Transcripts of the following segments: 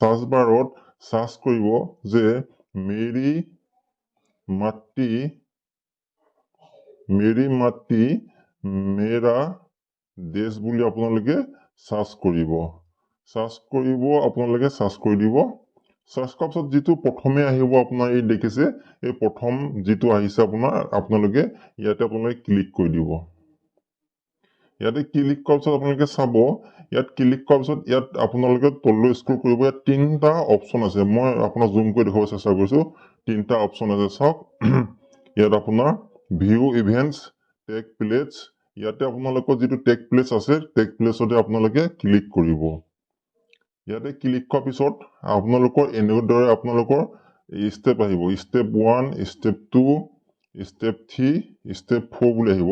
search বাৰত search কৰিব যে মেৰী মাটি মেৰা দেশ বুলি আপোনালোকে সাৰ্চ কৰিব আপোনালোকে সাৰ্চ কৰি দিব সাৰ্চ কৰাৰ পিছত যিটো প্ৰথমে আহিব আপোনাৰ এই দেখিছে এই প্ৰথম যিটো আহিছে আপোনালোকে ইয়াতে আপোনালোকে ক্লিক কৰি দিব ইয়াতে ক্লিক কৰাৰ পিছত আপোনালোকে চাব ইয়াত ক্লিক কৰাৰ পিছত ইয়াত আপোনালোকে তললৈ স্ক্ৰল কৰিব ইয়াত তিনটা অপচন আছে মই আপোনাক জুম কৰি দেখাব চেষ্টা কৰিছো তিনটা অপচন আছে চাওক ইয়াত আপোনাৰ ভিউ ইভেন্টস টেক প্লেচ ইয়াতে আপোনালোকৰ যিটো টেক প্লেচ আছে টেক প্লেচতে আপোনালোকে ক্লিক কৰিব ইয়াতে ক্লিক কৰাৰ পিছত আপোনালোকৰ এনেদৰে আপোনালোকৰ ষ্টেপ আহিব ষ্টেপ 1 ষ্টেপ 2 ষ্টেপ 3 ষ্টেপ 4 বুলি আহিব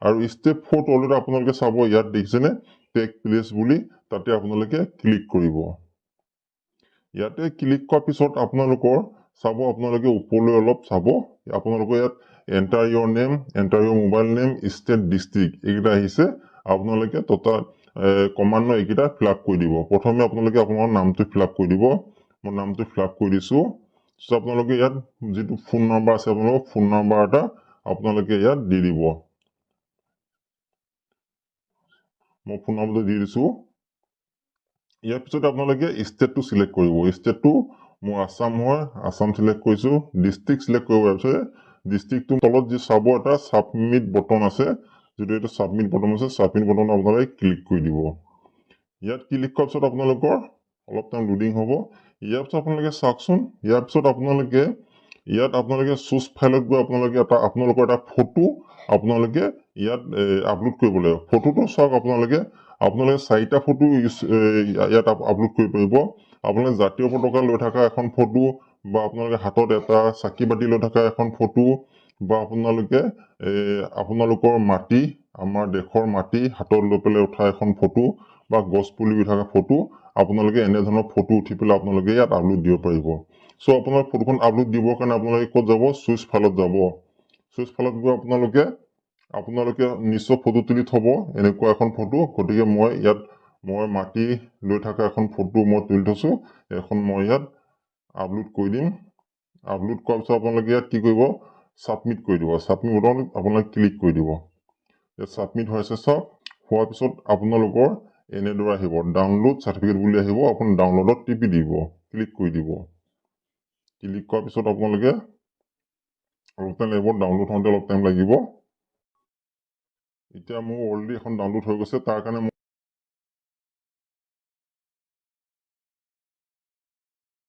আৰু ষ্টেপ 4 তলতে আপোনালোকে চাব ইয়াত দেখিছেনে টেক প্লেচ বুলি তাতে আপোনালোকে ক্লিক কৰিব ইয়াতে ক্লিক কৰাৰ পিছত আপোনালোকৰ চাব আপোনালোকে ওপৰলৈ অলপ চাব আপোনালোকৰ ইয়াত enter your name enter your mobile name state district এইকেইটা আহিছে আপোনালোকে টোটাল কমান্ড এইকেইটা ফিলআপ কৰি দিব প্ৰথমে আপোনালোকে আপোনাৰ নামটো ফিলআপ কৰি দিব মই নামটো ফিলআপ কৰি দিছো সো আপোনালোকে ইয়াত যেটো ফোন নম্বৰ আছে আপোনালোকৰ ফোন নম্বৰ এটা আপোনালোকে ইয়াত দি দিব মই ফোন নম্বৰটো দি দিছো ইয়াৰ পিছত আপোনালোকে ষ্টেটটো সিলেক্ট কৰিব ষ্টেটটো মই আসাম হয় আসাম সিলেক্ট কৰিছো ডিস্ট্ৰিক্ট সিলেক্ট কৰিব আছে ডিস্ট্ৰিক্টটো তলত যে চাব এটা সাবমিট বটন আছে যেটো এটা সাবমিট বটন আছে সাবমিট বটন আপোনালোকে ক্লিক কৰি দিব ইয়াত ক্লিক কৰাৰ পিছত আপোনালোকৰ অলপ টাইম লোডিং হ'ব ইয়াৰ পিছত আপোনালোকে চাওকচোন ইয়াৰ পিছত আপোনালোকে চুজ ফাইলত গৈ আপোনালোকৰ এটা ফটো আপোনালোকে ইয়াত আপলোড কৰিব লাগিব ফটোটো চাওক আপোনালোকে চাৰিটা ফটো ইয়াত আপলোড কৰিব পাৰিব আপোনালোকে জাতীয় পতাকা লৈ থকা এখন ফটো বা আপোনালোকে হাতত এটা চাকি বাতি লৈ থকা এখন ফটো বা আপোনালোকৰ মাটি আমাৰ দেশৰ মাটি হাতত লৈ পেলাই উঠা এখন ফটো বা গছ পুলি উঠা ফটো আপোনালোকে এনে ধৰণৰ ফটো উঠি পেলাই আপোনালোকে ইয়াত আপলোড দিব পাৰিব সো আপোনাৰ ফটোখন আপলোড দিবৰ কাৰণে আপোনালোকে ক'ত যাব চুজ ফাইলত যাব চুজ ফাইলত গৈ আপোনালোকে নিশ্চয় ফটো তুলি থব এনেকুৱা এখন ফটো গতিকে মই মাটি লৈ থকা এখন ফটো মই তুলি থৈছো এখন মই ইয়াত আপলোড কৰি দিম আপলোড কৰাৰ পিছত আপোনালোকে ইয়াত কি কৰিব সাবমিট কৰি দিব সাবমিট বটন আপোনালোকে ক্লিক কৰি দিব ইয়াত সাবমিট হৈছে সব হোৱাৰ পিছত আপোনালোকৰ এনেদৰে আহিব ডাউনলোড সাৰ্টিফিকেট বুলি আহিব আপুনি ডাউনলোডত টিপি দিব ক্লিক কৰি দিব ক্লিক কৰাৰ পিছত আপোনালোকে অলপ টাইম লাগিব ডাউনলোড হওঁতে অলপ টাইম লাগিব এতিয়া মোৰ অলৰেডি এখন ডাউনলোড হৈ গৈছে তাৰ কাৰণে